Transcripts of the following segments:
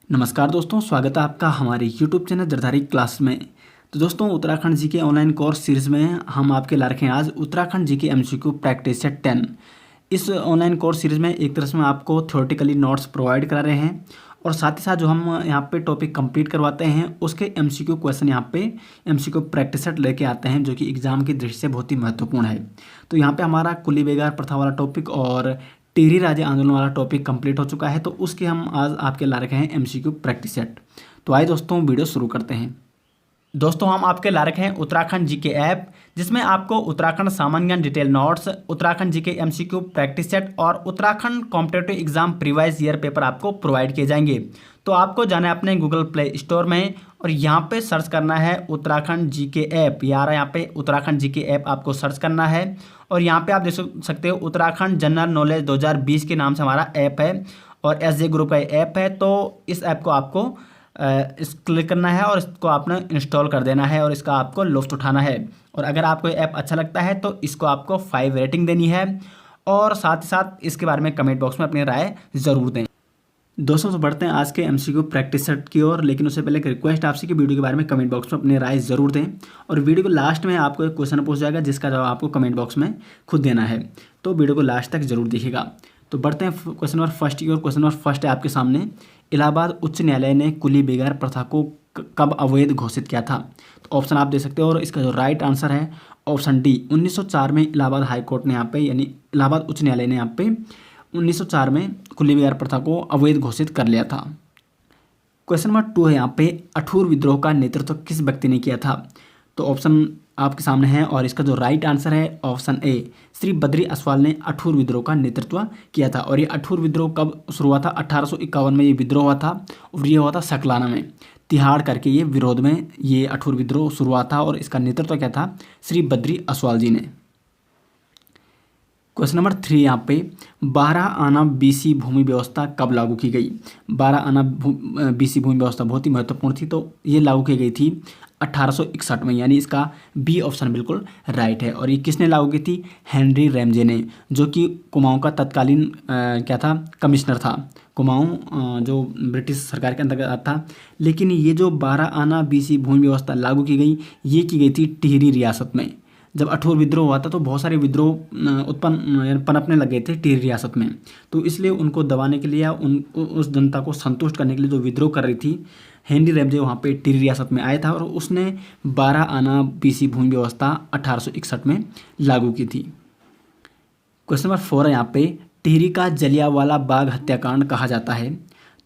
नमस्कार दोस्तों, स्वागत है आपका हमारे यूट्यूब चैनल जरधारी क्लास में। तो दोस्तों, Uttarakhand GK online course series में हम आपके ला रखे हैं आज Uttarakhand GK MCQ practice set 10। इस ऑनलाइन कोर्स सीरीज़ में एक तरह से हम आपको थ्योरेटिकली नोट्स प्रोवाइड करा रहे हैं और साथ ही साथ जो हम यहाँ पे टॉपिक कंप्लीट करवाते हैं उसके एमसीक्यू क्वेश्चन यहाँ पे एमसीक्यू प्रैक्टिस सेट लेके आते हैं, जो कि एग्जाम की दृष्टि से बहुत ही महत्वपूर्ण है। तो यहाँ पे हमारा कुली बेगार प्रथा वाला टॉपिक और टिहरी राज्य आंदोलन वाला टॉपिक कंप्लीट हो चुका है, तो उसके हम आज आपके ला रखे हैं एमसीक्यू प्रैक्टिस सेट। तो आइए दोस्तों, वीडियो शुरू करते हैं। दोस्तों, हम आपके ला रखे हैं उत्तराखंड जीके ऐप, जिसमें आपको उत्तराखंड सामान्य ज्ञान detail notes, Uttarakhand GK MCQ practice set और Uttarakhand competitive exam previous year paper आपको प्रोवाइड किए जाएंगे। तो आपको जाना है अपने गूगल प्ले स्टोर में और यहाँ पे सर्च करना है उत्तराखंड जीके ऐप। यार यहाँ पे उत्तराखंड जीके ऐप आपको सर्च करना है और यहाँ पे आप देख सकते हो उत्तराखंड जनरल नॉलेज 2020 के नाम से हमारा ऐप है और एसजे ग्रुप का ऐप है। तो इस ऐप को आपको इस क्लिक करना है और इसको आपने इंस्टॉल कर देना है और इसका आपको लुत्फ़ उठाना है। और अगर आपको ये ऐप अच्छा लगता है तो इसको आपको 5 रेटिंग देनी है और साथ ही साथ इसके बारे में कमेंट बॉक्स में अपनी राय ज़रूर दें। दोस्तों, तो बढ़ते हैं आज के एमसीक्यू प्रैक्टिस सेट की ओर, लेकिन उससे पहले एक रिक्वेस्ट आपसे कि वीडियो के बारे में कमेंट बॉक्स में अपनी राय ज़रूर दें और वीडियो को लास्ट में आपको एक क्वेश्चन पूछ जाएगा जिसका जवाब आपको कमेंट बॉक्स में खुद देना है। तो वीडियो को लास्ट तक जरूर देखिएगा। तो बढ़ते हैं क्वेश्चन नंबर फर्स्ट की ओर। क्वेश्चन नंबर फर्स्ट है आपके सामने, इलाहाबाद उच्च न्यायालय ने कुली बेगार प्रथा को कब अवैध घोषित किया था? तो ऑप्शन आप दे सकते हो और इसका जो राइट आंसर है ऑप्शन डी, 1904 में इलाहाबाद हाई कोर्ट ने यहाँ पे यानी इलाहाबाद उच्च न्यायालय ने यहाँ पे 1904 में कुली बेगार प्रथा को अवैध घोषित कर लिया था। क्वेश्चन नंबर 2 है यहाँ पे, अठूर विद्रोह का नेतृत्व किस व्यक्ति ने किया था? तो ऑप्शन आपके सामने है और इसका जो राइट आंसर है ऑप्शन ए, श्री बद्री असवाल ने अठूर विद्रोह का नेतृत्व किया था। और ये अठूर विद्रोह कब शुरू हुआ था? 1851 में ये विद्रोह हुआ था और ये हुआ था सकलाना में, तिहाड़ करके ये विरोध में ये अठूर विद्रोह शुरू हुआ था और इसका नेतृत्व क्या था? श्री बद्री असवाल जी ने। क्वेश्चन नंबर 3 यहाँ पे, 12 आना बीसी भूमि व्यवस्था कब लागू की गई? 12 आना बीसी भूमि व्यवस्था बहुत ही महत्वपूर्ण थी, तो ये लागू की गई थी 1861 में, यानी इसका बी ऑप्शन बिल्कुल राइट है। और ये किसने लागू की थी? हेनरी रैमजे ने, जो कि कुमाऊं का तत्कालीन क्या था? कमिश्नर था। कुमाऊं जो ब्रिटिश सरकार के अंतर्गत था। लेकिन ये जो 12 आना बीसी भूमि व्यवस्था लागू की गई, ये की गई थी टिहरी रियासत में। जब अठूर विद्रोह हुआ था तो बहुत सारे विद्रोह पनपने लग गए थे टिहरी रियासत में, तो इसलिए उनको दबाने के लिए या उस जनता को संतुष्ट करने के लिए जो विद्रोह कर रही थी, हेनरी रैमजे वहाँ पे टिहरी रियासत में आया था और उसने 12 आना बीसी भूमि व्यवस्था 1861 में लागू की थी। क्वेश्चन नंबर 4 है यहाँ पे, टिहरी का जलियांवाला बाग हत्याकांड कहा जाता है?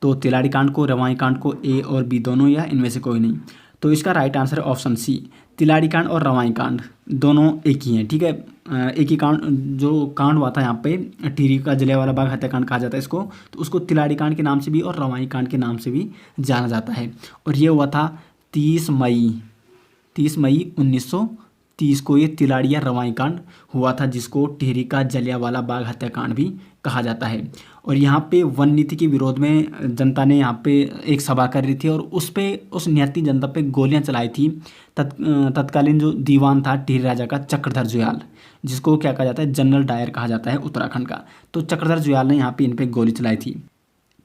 तो तिलाड़ी कांड को, रवाई कांड को, ए और बी दोनों या इनमें से कोई नहीं? तो इसका राइट आंसर है ऑप्शन सी, तिलाड़ी कांड और रवाई कांड दोनों एक ही हैं। ठीक है, एक ही कांड, जो कांड हुआ था यहाँ पे टिहरी का जलियांवाला बाग हत्याकांड कहा जाता है इसको, तो उसको तिलाड़ी कांड के नाम से भी और रवाई कांड के नाम से भी जाना जाता है। और ये हुआ था 30 मई 1930 को ये तिलाड़ी या रवाई कांड हुआ था, जिसको टिहरी का जलियांवाला बाग हत्याकांड भी कहा जाता है। और यहाँ पे वन नीति के विरोध में जनता ने यहाँ पे एक सभा कर रही थी और उस निहत्थी जनता पे गोलियां चलाई थी तत्कालीन जो दीवान था टिहरी राजा का, चक्रधर जुयाल, जिसको क्या कहा जाता है? जनरल डायर कहा जाता है उत्तराखंड का। तो चक्रधर जुयाल ने यहाँ पे इन पे गोली चलाई थी।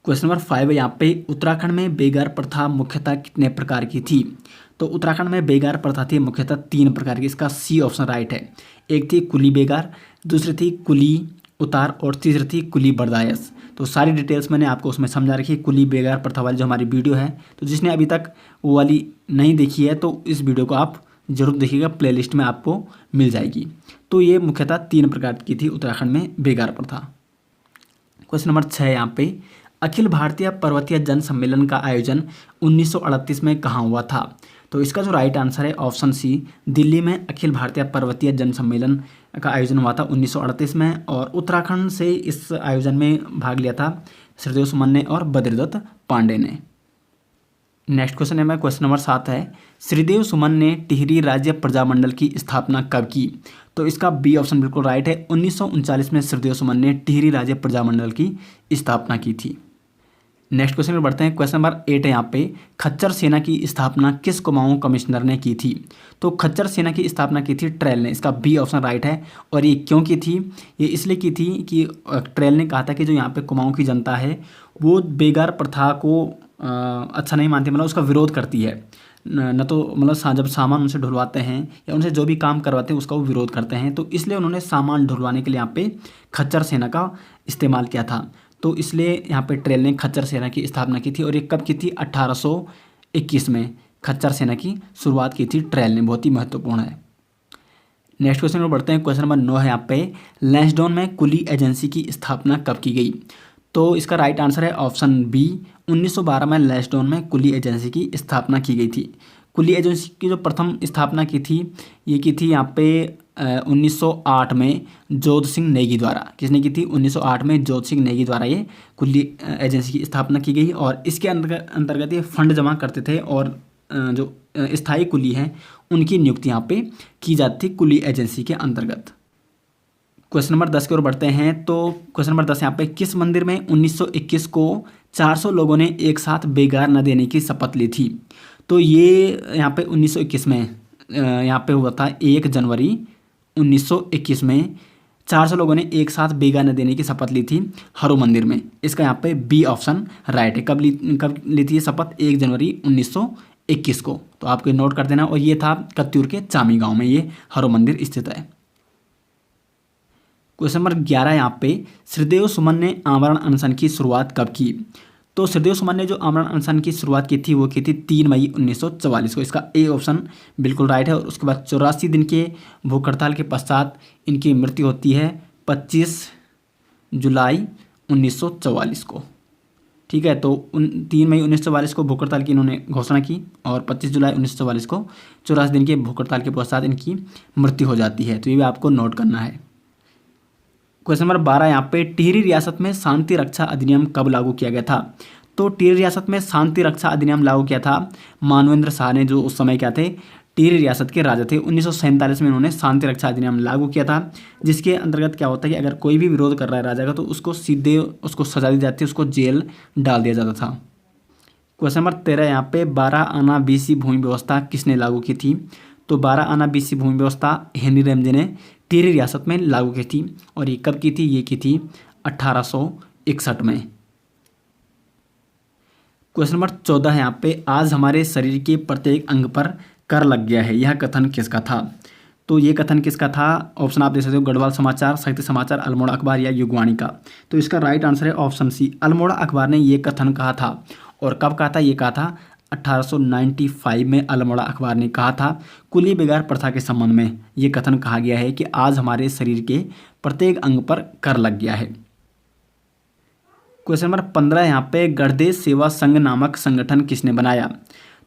क्वेश्चन नंबर 5 है यहाँ पे, उत्तराखंड में बेगार प्रथा मुख्यतः कितने प्रकार की थी? तो उत्तराखंड में बेगार प्रथा थी मुख्यतः 3 प्रकार की। इसका सी ऑप्शन राइट है। एक थी कुली बेगार, दूसरी थी कुली उतार और तीसरी थी कुली बर्दायस। तो सारी डिटेल्स मैंने आपको उसमें समझा रखी है। कुली बेगार प्रथा वाली जो हमारी वीडियो है, तो जिसने अभी तक वो वाली नहीं देखी है तो इस वीडियो को आप जरूर देखिएगा, प्लेलिस्ट में आपको मिल जाएगी। तो ये मुख्यतः 3 प्रकार की थी उत्तराखंड में बेगार प्रथा। क्वेश्चन नंबर 6 यहाँ पे, अखिल भारतीय पर्वतीय जन सम्मेलन का आयोजन 1938 में कहाँ हुआ था? तो इसका जो राइट आंसर है ऑप्शन सी, दिल्ली में अखिल भारतीय पर्वतीय जन सम्मेलन का आयोजन हुआ था 1938 में। और उत्तराखंड से इस आयोजन में भाग लिया था श्रीदेव सुमन ने और बद्रीदत्त पांडे ने। नेक्स्ट क्वेश्चन है मैं, क्वेश्चन नंबर 7 है, श्रीदेव सुमन ने टिहरी राज्य प्रजामंडल की स्थापना कब की? तो इसका बी ऑप्शन बिल्कुल राइट है। 1939 में श्रीदेव सुमन ने टिहरी राज्य प्रजामंडल की स्थापना की थी। नेक्स्ट क्वेश्चन पर बढ़ते हैं। क्वेश्चन नंबर 8 है यहाँ पे, खच्चर सेना की स्थापना किस कुमाऊं कमिश्नर ने की थी? तो खच्चर सेना की स्थापना की थी ट्रेल ने। इसका बी ऑप्शन राइट है। और ये क्यों की थी? ये इसलिए की थी कि ट्रेल ने कहा था कि जो यहाँ पे कुमाऊं की जनता है वो बेगार प्रथा को अच्छा नहीं मानती, मतलब उसका विरोध करती है। न तो मतलब जब सामान उनसे ढुलवाते हैं या उनसे जो भी काम करवाते हैं उसका वो विरोध करते हैं, तो इसलिए उन्होंने सामान ढुलवाने के लिए यहाँ पे खच्चर सेना का इस्तेमाल किया था। तो इसलिए यहाँ पे ट्रेल ने खच्चर सेना की स्थापना की थी। और ये कब की थी? 1821 में खच्चर सेना की शुरुआत की थी ट्रेल ने। बहुत ही महत्वपूर्ण है। नेक्स्ट क्वेश्चन में बढ़ते हैं। क्वेश्चन नंबर 9 है यहाँ पे, लैंसडौन में कुली एजेंसी की स्थापना कब की गई? तो इसका राइट आंसर है ऑप्शन बी, 1912 में लैंसडौन में कुली एजेंसी की स्थापना की गई थी। कुली एजेंसी की जो प्रथम स्थापना की थी, ये की थी यहाँ पे 1908 में जोध सिंह नेगी द्वारा। किसने की थी? 1908 में जोध सिंह नेगी द्वारा ये कुली एजेंसी की स्थापना की गई। और इसके अंतर्गत ये फंड जमा करते थे और जो स्थायी कुली हैं उनकी नियुक्ति यहाँ पे की जाती थी कुली एजेंसी के अंतर्गत। क्वेश्चन नंबर 10 की ओर बढ़ते हैं। तो क्वेश्चन नंबर 10 यहाँ पे, किस मंदिर में 1921 को 400 लोगों ने एक साथ बेगार न देने की शपथ ली थी? तो ये यहाँ पे 1921 में यहाँ पे हुआ था 1 जनवरी 1921 में 400 लोगों ने एक साथ बेगार न देने की शपथ ली थी हरो मंदिर में। इसका यहाँ पे बी ऑप्शन राइट है। कब ली थी ये शपथ? 1 जनवरी 1921 को। तो आपको नोट कर देना। और ये था कत्यूर के चामी गांव में ये हरो मंदिर स्थित है। क्वेश्चन नंबर 11 यहाँ पे, श्रीदेव सुमन ने आमरण अनशन की शुरुआत कब की? तो श्रीदेव सुमन ने जो आमरण अनशन की शुरुआत की थी वो की थी 3 मई 1944 को। इसका ए ऑप्शन बिल्कुल राइट है। और उसके बाद 84 दिन के भूख हड़ताल के पश्चात इनकी मृत्यु होती है 25 जुलाई 1944 को। ठीक है, तो 3 मई 1944 को भूख हड़ताल की इन्होंने घोषणा की और 25 जुलाई 1944 को 84 दिन के भूख हड़ताल के पश्चात इनकी मृत्यु हो जाती है। तो ये भी आपको नोट करना है। क्वेश्चन नंबर 12 यहाँ पे, टिहरी रियासत में शांति रक्षा अधिनियम कब लागू किया गया था? तो टिहरी रियासत में शांति रक्षा अधिनियम लागू किया था मानवेंद्र शाह ने, जो उस समय क्या थे? टिहरी रियासत के राजा थे। 1947 में उन्होंने शांति रक्षा अधिनियम लागू किया था, जिसके अंतर्गत क्या होता है कि अगर कोई भी विरोध कर रहा है राजा का तो उसको सीधे उसको सजा दी जाती है, उसको जेल डाल दिया जाता था। क्वेश्चन नंबर 13 यहाँ पे, 12 आना बीसी भूमि व्यवस्था किसने लागू की थी? तो 12 आना बीसी भूमि व्यवस्था हेनरी रैमजे ने टिहरी रियासत में लागू की थी। और ये कब की थी? ये की थी 1861 में। क्वेश्चन नंबर 14 है यहाँ पे, आज हमारे शरीर के प्रत्येक अंग पर कर लग गया है, यह कथन किसका था? तो ये कथन किसका था? ऑप्शन आप दे सकते हो, गढ़वाल समाचार, शक्ति समाचार, अल्मोड़ा अखबार या युगवाणी का। तो इसका राइट आंसर है ऑप्शन सी, अल्मोड़ा अखबार ने ये कथन कहा था। और कब कहा था? ये कहा था 1895 में अल्मोड़ा अखबार ने कहा था। कुली बेगार प्रथा के संबंध में ये कथन कहा गया है कि आज हमारे शरीर के प्रत्येक अंग पर कर लग गया है। क्वेश्चन नंबर 15 यहाँ पे, गढ़देव सेवा संघ नामक संगठन किसने बनाया?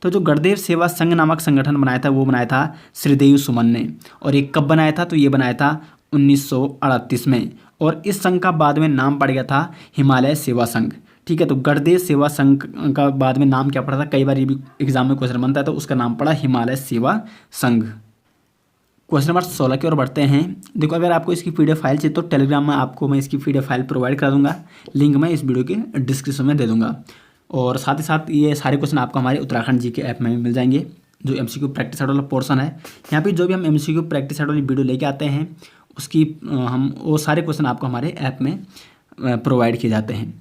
तो जो गढ़देव सेवा संघ नामक संगठन बनाया था वो बनाया था श्रीदेव सुमन ने। और ये कब बनाया था? तो ये बनाया था 1938 में। और इस संघ का बाद में नाम पड़ गया था हिमालय सेवा संघ। ठीक है, तो गढ़देव सेवा संघ का बाद में नाम क्या पड़ा था? कई बार ये भी एग्जाम में क्वेश्चन बनता है, तो उसका नाम पड़ा हिमालय सेवा संघ। क्वेश्चन नंबर 16 की ओर बढ़ते हैं। देखो, अगर आपको इसकी पीडीएफ फाइल चाहिए तो टेलीग्राम में आपको मैं इसकी पीडीएफ फाइल प्रोवाइड करा दूंगा। लिंक मैं इस वीडियो के डिस्क्रिप्शन में दे दूंगा। और साथ ही साथ ये सारे क्वेश्चन आपको हमारे उत्तराखंड जी के ऐप में भी मिल जाएंगे, जो एमसीक्यू प्रैक्टिस सेट वाला पोर्सन है। यहाँ पे जो भी हम एमसीक्यू प्रैक्टिस सेट वाली वीडियो लेके आते हैं उसकी हम वो सारे क्वेश्चन आपको हमारे ऐप में प्रोवाइड किए जाते हैं।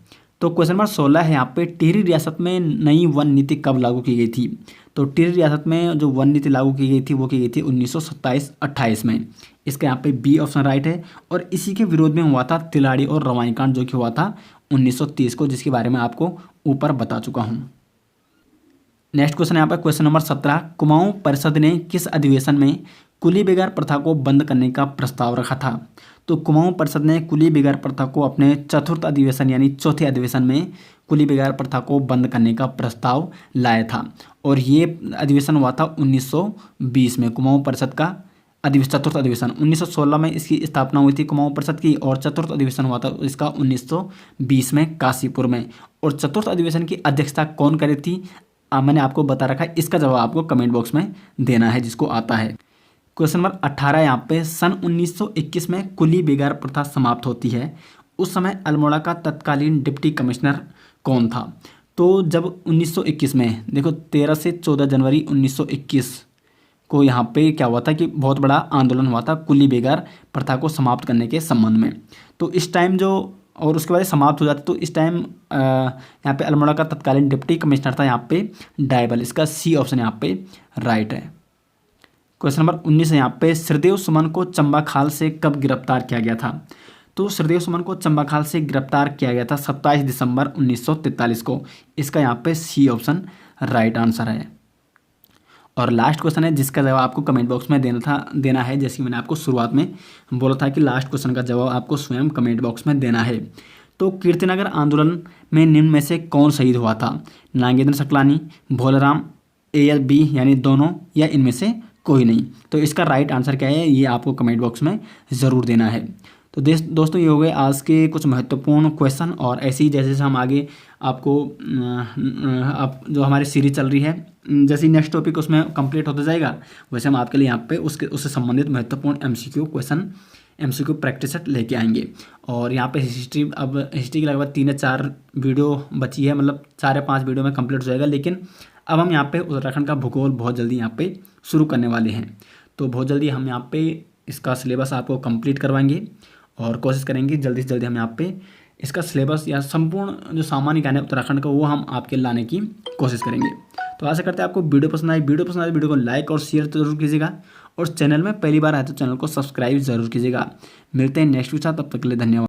तो क्वेश्चन नंबर 16 है यहाँ पे, टिहरी रियासत में नई वन नीति कब लागू की गई थी? तो टिहरी रियासत में जो वन नीति लागू की गई थी वो की गई थी 1927-28 में। इसका यहाँ पे बी ऑप्शन राइट है। और इसी के विरोध में हुआ था तिलाड़ी और रवाई कांड, जो कि हुआ था 1930 को, जिसके बारे में आपको ऊपर बता चुका हूँ। नेक्स्ट क्वेश्चन यहाँ पर क्वेश्चन नंबर 17, कुमाऊं परिषद ने किस अधिवेशन में कुली बेगार प्रथा को बंद करने का प्रस्ताव रखा था? तो कुमाऊं परिषद ने कुली बेगार प्रथा को अपने चतुर्थ अधिवेशन यानी चौथे अधिवेशन में कुली बेगार प्रथा को बंद करने का प्रस्ताव लाया था। और ये अधिवेशन हुआ था 1920 में। कुमाऊं परिषद का चतुर्थ अधिवेशन 1916 में इसकी स्थापना हुई थी कुमाऊं परिषद की, और चतुर्थ अधिवेशन हुआ था इसका 1920 में काशीपुर में। और चतुर्थ अधिवेशन की अध्यक्षता कौन करी थी? मैंने आपको बता रखा है, इसका जवाब आपको कमेंट बॉक्स में देना है जिसको आता है। क्वेश्चन नंबर 18 यहाँ पे, सन 1921 में कुली बेगार प्रथा समाप्त होती है। उस समय अल्मोड़ा का तत्कालीन डिप्टी कमिश्नर कौन था? तो जब 1921 में देखो 13 से 14 जनवरी 1921 को यहाँ पे क्या हुआ था कि बहुत बड़ा आंदोलन हुआ था कुली बेगार प्रथा को समाप्त करने के संबंध में। तो इस टाइम जो और उसके बाद समाप्त हो जाती। तो इस टाइम यहाँ पे अल्मोड़ा का तत्कालीन डिप्टी कमिश्नर था यहाँ पे डायबल। इसका सी ऑप्शन यहाँ पे राइट है। क्वेश्चन नंबर 19 है यहाँ पे, श्रीदेव सुमन को चंबा खाल से कब गिरफ्तार किया गया था? तो श्रीदेव सुमन को चंबा खाल से गिरफ्तार किया गया था 27 दिसंबर 1943 को। इसका यहाँ पे सी ऑप्शन राइट आंसर है। और लास्ट क्वेश्चन है जिसका जवाब आपको कमेंट बॉक्स में देना है। जैसे कि मैंने आपको शुरुआत में बोला था कि लास्ट क्वेश्चन का जवाब आपको स्वयं कमेंट बॉक्स में देना है। तो कीर्तिनगर आंदोलन में निम्न में से कौन शहीद हुआ था? नागेंद्र सकलानी, भोलाराम, ए या बी यानी दोनों, या इनमें से कोई नहीं? तो इसका राइट आंसर क्या है ये आपको कमेंट बॉक्स में ज़रूर देना है। तो दोस्तों ये हो गए आज के कुछ महत्वपूर्ण क्वेश्चन। और ऐसे ही जैसे हम आगे आपको आप जो हमारी सीरीज चल रही है, जैसे नेक्स्ट टॉपिक उसमें कंप्लीट होता जाएगा, वैसे हम आपके लिए यहाँ पे उससे संबंधित महत्वपूर्ण MCQ question, MCQ practice set लेके आएंगे। और यहाँ पे हिस्ट्री, अब हिस्ट्री की लगभग 3 या 4 वीडियो बची है, मतलब 4 या 5 वीडियो में कंप्लीट हो जाएगा। लेकिन अब हम यहाँ पे उत्तराखंड का भूगोल बहुत जल्दी यहाँ पे शुरू करने वाले हैं। तो बहुत जल्दी हम यहाँ पे इसका सिलेबस आपको कंप्लीट करवाएंगे और कोशिश करेंगे जल्दी से जल्दी हम यहाँ पे इसका सिलेबस या संपूर्ण जो सामान्य ज्ञान है उत्तराखंड का वो हम आपके लाने की कोशिश करेंगे। तो आशा करते हैं आपको वीडियो पसंद आई। वीडियो को लाइक और शेयर जरूर कीजिएगा और चैनल में पहली बार आए तो चैनल को सब्सक्राइब जरूर कीजिएगा। मिलते हैं नेक्स्ट वीडियो, तब तक के लिए धन्यवाद।